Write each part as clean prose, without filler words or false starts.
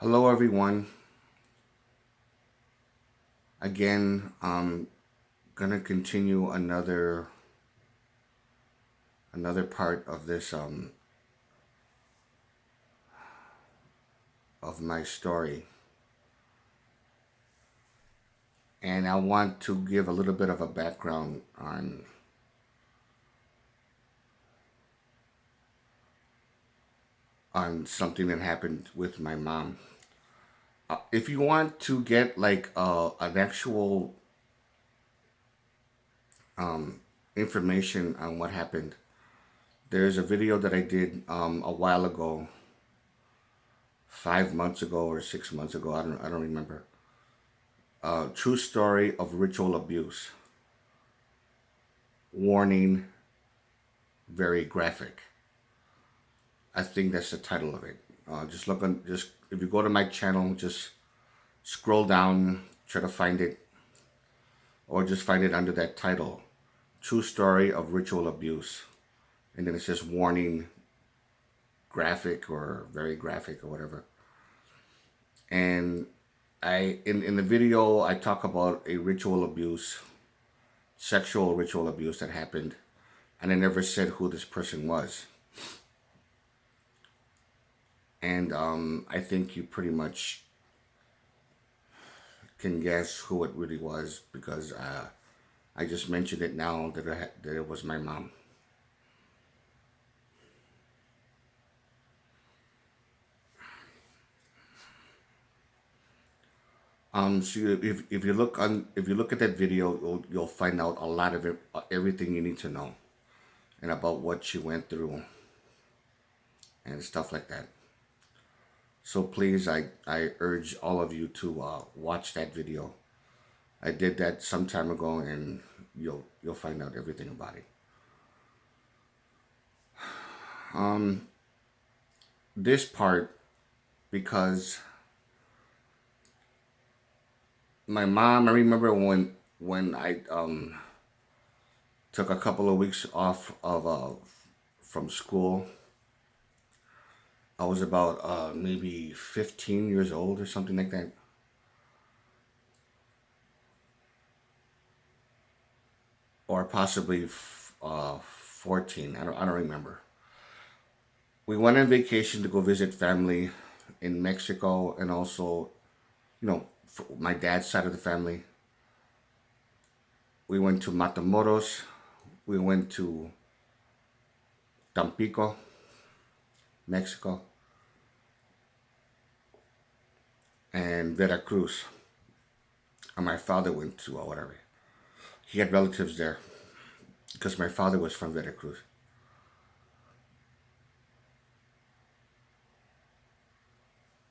Hello, everyone. Again, I'm gonna continue another part of this of my story, and I want to give a little bit of a background on something that happened with my mom. If you want to get like an actual information on what happened, there's a video that I did a while ago, 5 months ago or 6 months ago. I don't remember. True story of ritual abuse. Warning, very graphic. I think that's the title of it. Just if you go to my channel, just scroll down, try to find it, or just find it under that title. True story of ritual abuse. And then it says warning, graphic or very graphic or whatever. And in the video I talk about a ritual abuse, sexual ritual abuse that happened, and I never said who this person was. And I think you pretty much can guess who it really was because I just mentioned it now that it was my mom. So if you look at that video, you'll find out a lot of it, everything you need to know, and about what she went through and stuff like that. So please, I urge all of you to watch that video. I did that some time ago, and you'll find out everything about it. This part, because my mom, I remember when I took a couple of weeks off of from school. I was about maybe 15 years old or something like that. Or possibly 14. I don't remember. We went on vacation to go visit family in Mexico, and also, my dad's side of the family. We went to Matamoros. We went to Tampico, Mexico, and Veracruz. And my father went to whatever. He had relatives there because my father was from Veracruz.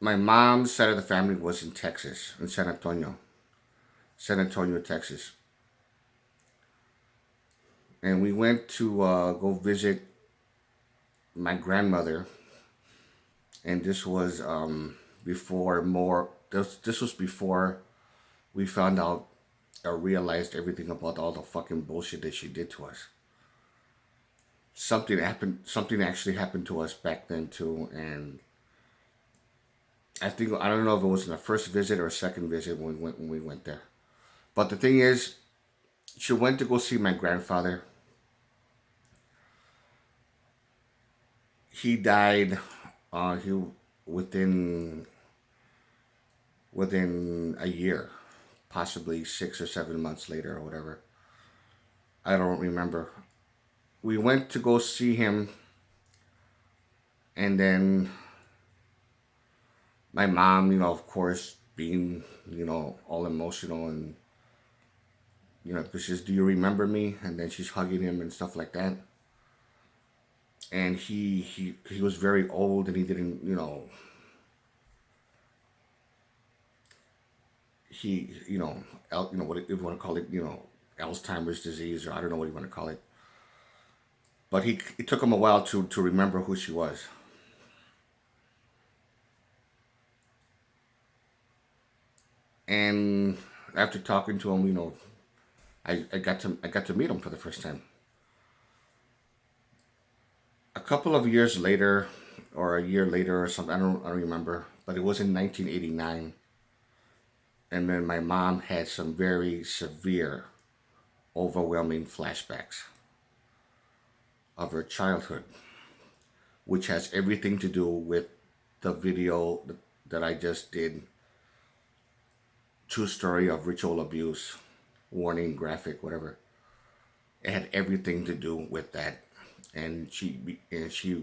My mom's side of the family was in Texas, in San Antonio, Texas. And we went to go visit my grandmother, and this was before more. This was before we found out or realized everything about all the fucking bullshit that she did to us. Something happened. Something actually happened to us back then too, and I don't know if it was in the first visit or second visit when we went there. But the thing is, she went to go see my grandfather. He died. He within within a year, possibly 6 or 7 months later or whatever. I don't remember. We went to go see him, and then my mom, of course, being, all emotional, and because she's, "Do you remember me?" And then she's hugging him and stuff like that. And he was very old, and he didn't, he, what if you want to call it, Alzheimer's disease, or I don't know what you want to call it. But it took him a while to remember who she was. And after talking to him, I got to meet him for the first time. A couple of years later, or a year later or something, I don't remember. but it was in 1989. And then my mom had some very severe, overwhelming flashbacks of her childhood, which has everything to do with the video that I just did. True story of ritual abuse, warning, graphic, whatever. It had everything to do with that, and she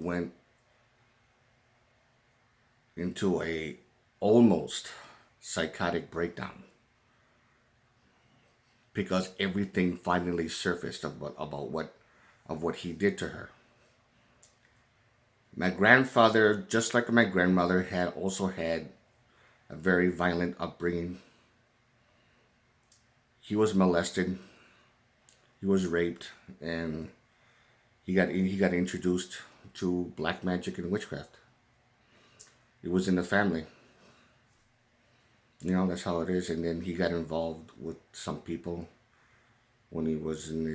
went into a almost psychotic breakdown because everything finally surfaced about what he did to her. My grandfather, just like my grandmother, had also had a very violent upbringing. He was molested, he was raped, and he got introduced to black magic and witchcraft. It was in the family. That's how it is. And then he got involved with some people when he was an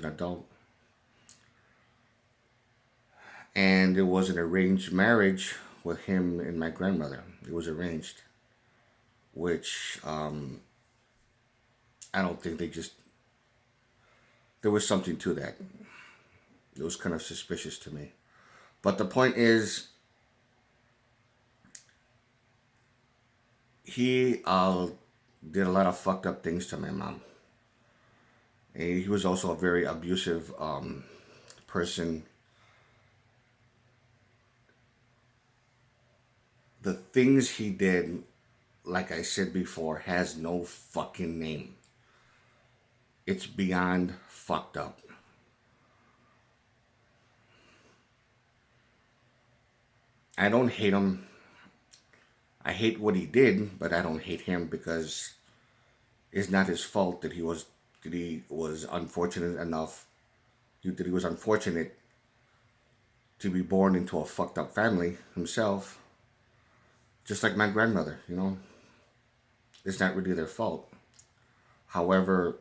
adult. And it was an arranged marriage with him and my grandmother. It was arranged, which I don't think there was something to that. It was kind of suspicious to me. But the point is, he did a lot of fucked up things to my mom. And he was also a very abusive person. The things he did, like I said before, has no fucking name. It's beyond fucked up. I don't hate him. I hate what he did, but I don't hate him because it's not his fault that he was unfortunate enough, that he was unfortunate to be born into a fucked up family himself. Just like my grandmother, it's not really their fault. However,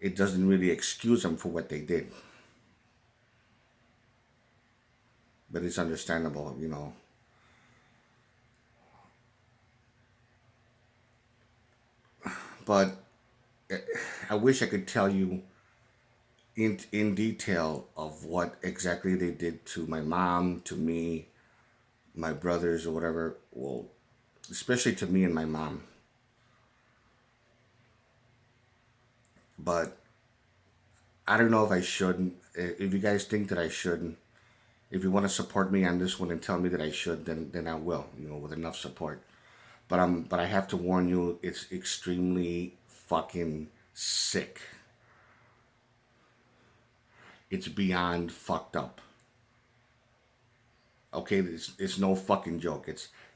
it doesn't really excuse them for what they did. But it's understandable, But I wish I could tell you in detail of what exactly they did to my mom, to me, my brothers, or whatever. Well, especially to me and my mom. But I don't know if I should. If you guys think that I shouldn't, if you want to support me on this one and tell me that I should, then I will, with enough support. But I have to warn you, it's extremely fucking sick. It's beyond fucked up. Okay, it's no fucking joke.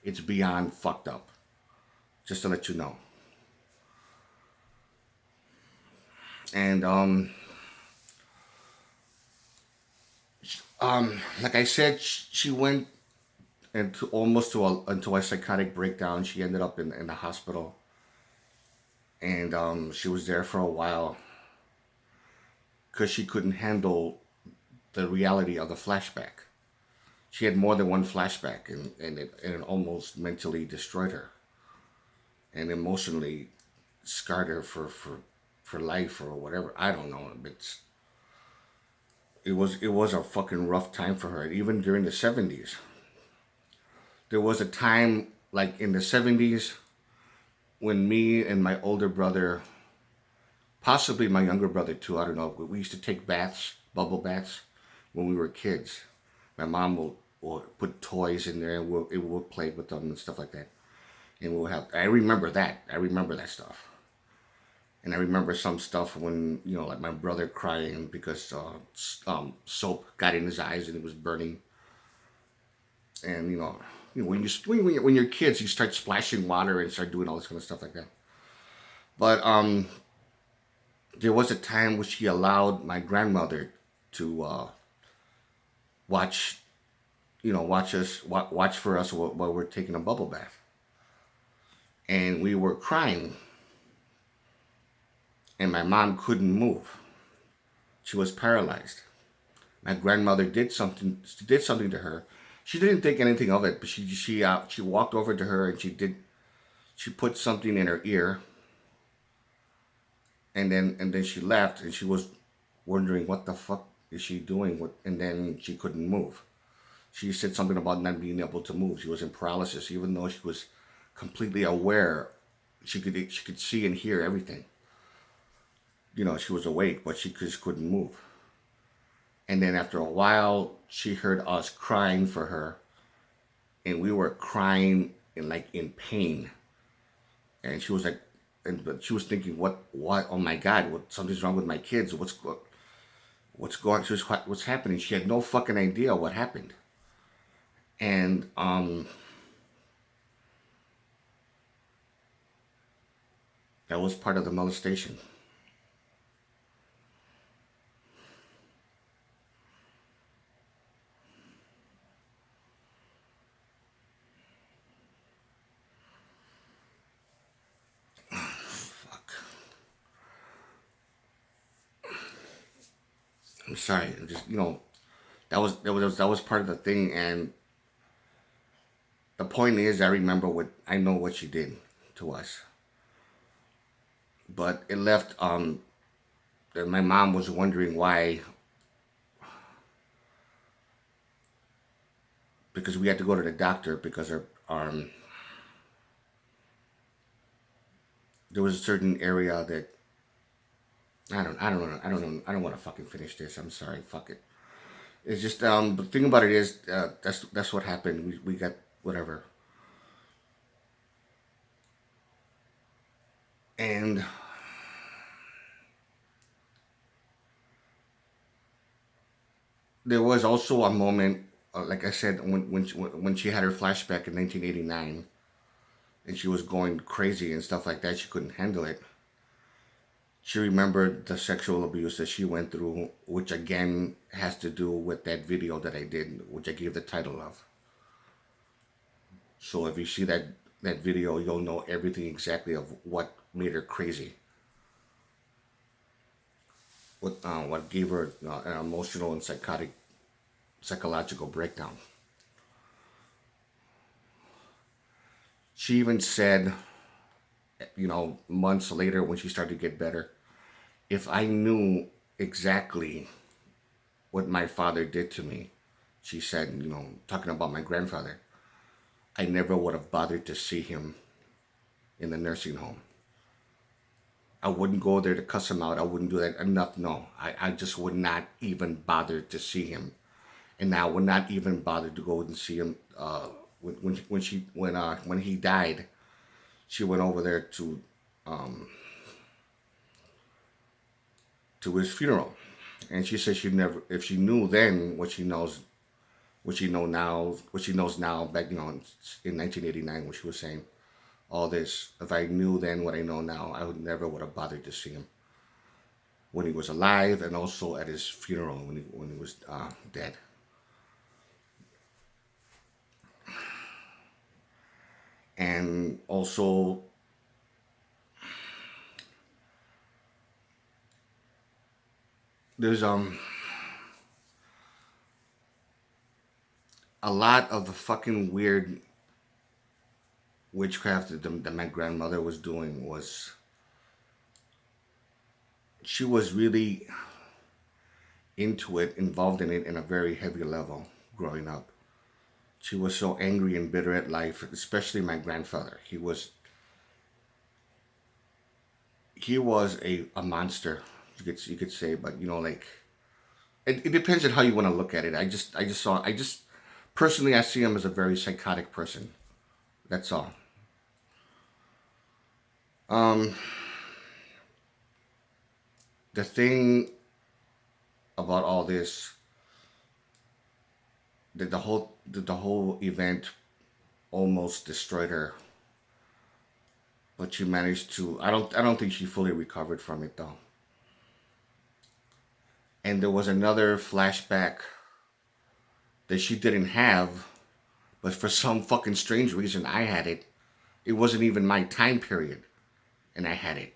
It's beyond fucked up. Just to let you know. And like I said, she went into a psychotic breakdown. She ended up in the hospital, and she was there for a while because she couldn't handle the reality of the flashback. She had more than one flashback, and it almost mentally destroyed her and emotionally scarred her for life or whatever. I don't know. It was a fucking rough time for her. Even during the 70s, there was a time like in the 70s when me and my older brother, possibly my younger brother too, I don't know, we used to take baths, bubble baths, when we were kids. My mom will put toys in there and we'll play with them and stuff like that. And I remember that stuff. And I remember some stuff when, like my brother crying because soap got in his eyes and it was burning. And, when you're kids, you start splashing water and start doing all this kind of stuff like that. But there was a time which he allowed my grandmother to watch for us while we're taking a bubble bath. And we were crying. And my mom couldn't move. She was paralyzed. My grandmother did something to her She didn't think anything of it, but she walked over to her and she put something in her ear, and then she left, and she was wondering what the fuck is she doing, and then she couldn't move. She said something about not being able to move. She was in paralysis, even though she was completely aware. She could see and hear everything. She was awake, but she just couldn't move. And then after a while, she heard us crying for her, and we were crying in pain. And she was like, but she was thinking, what? Oh my God, something's wrong with my kids. What's happening? She had no fucking idea what happened. And that was part of the molestation. Fuck. I'm sorry. I'm just that was part of the thing. And the point is, I know what she did to us. But it left. My mom was wondering why, because we had to go to the doctor because there was a certain area that I don't want to fucking finish this. I'm sorry. Fuck it. It's just the thing about it is that's what happened. We got whatever. And there was also a moment, like I said, when she had her flashback in 1989, and she was going crazy and stuff like that. She couldn't handle it. She remembered the sexual abuse that she went through, which again has to do with that video that I did, which I gave the title of. So if you see that video, you'll know everything exactly of what made her crazy, what gave her an emotional and psychological breakdown. She even said, months later when she started to get better, if I knew exactly what my father did to me, she said, talking about my grandfather, I never would have bothered to see him in the nursing home. I wouldn't go there to cuss him out. I wouldn't do that enough. No, I just would not even bother to see him. And I would not even bother to go and see him. When he died, she went over there to his funeral, and she said she never, if she knew then what she knows now, back in 1989 when she was saying all this, if I knew then what I know now, I would have bothered to see him when he was alive, and also at his funeral when he was dead. And also, there's a lot of the fucking weird witchcraft that my grandmother was doing. She was really into it, involved in it in a very heavy level growing up. She was so angry and bitter at life, especially my grandfather. He was a monster, you could say, but like it depends on how you want to look at it. I just personally I see him as a very psychotic person. That's all. Um, the thing about all this, that the whole event almost destroyed her, but she managed to. I don't think she fully recovered from it though. And there was another flashback that she didn't have, but for some fucking strange reason I had it. It wasn't even my time period, and I had it,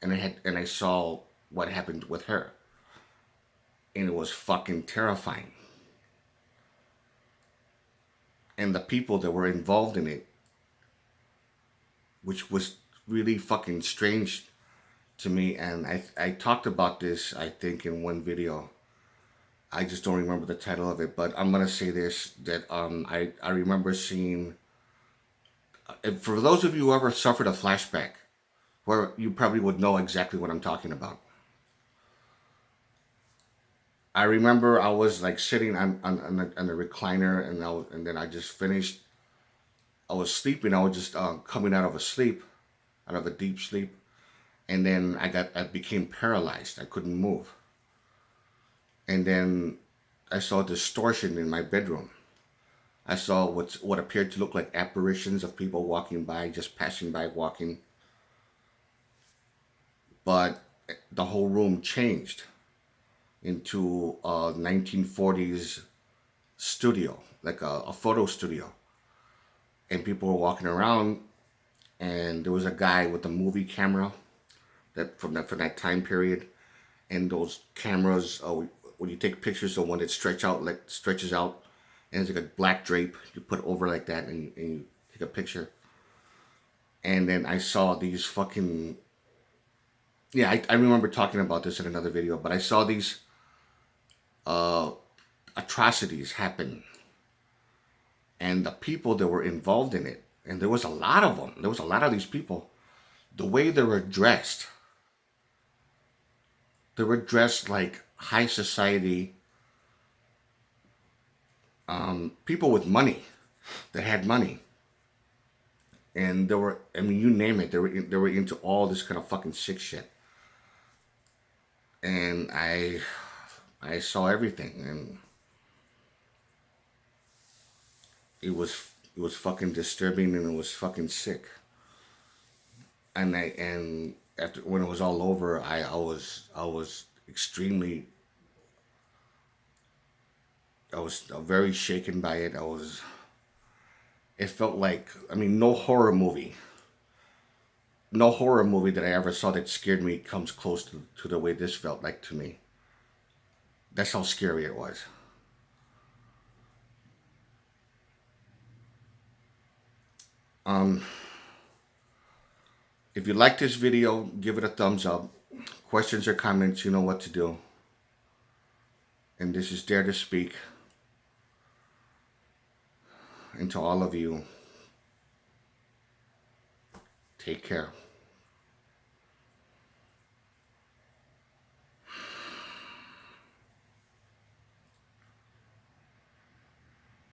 and I saw what happened with her, and it was fucking terrifying. and the people that were involved in it, which was really fucking strange to me. And I talked about this, I think, in one video. I just don't remember the title of it, but I'm gonna say this, that I remember seeing, for those of you who ever suffered a flashback, where you probably would know exactly what I'm talking about. I remember I was like sitting on a recliner, and and then I just finished. I was sleeping. I was just coming out of a sleep, out of a deep sleep, and then I became paralyzed. I couldn't move, and then I saw distortion in my bedroom. I saw what appeared to look like apparitions of people walking by, just passing by, walking. But the whole room changed into a 1940s studio, like a photo studio. And people were walking around, and there was a guy with a movie camera from that time period. And those cameras, when you take pictures, the one that stretches out, and it's like a black drape you put over like that, and you take a picture. And then I saw these fucking, yeah, I remember talking about this in another video, but I saw these uh, atrocities happen, and the people that were involved in it, and there was a lot of them. There was a lot of these people. The way they were dressed like high society people with money, that had money, and they were, I mean, you name it, they were into all this kind of fucking sick shit. And I saw everything, and it was fucking disturbing, and it was fucking sick. And after, when it was all over, I was extremely, I was very shaken by it. It felt like, I mean, no horror movie that I ever saw that scared me comes close to the way this felt like to me. That's how scary it was. Um, if you like this video, give it a thumbs up. Questions or comments, you know what to do. And this is Dare to Speak. And to all of you, take care.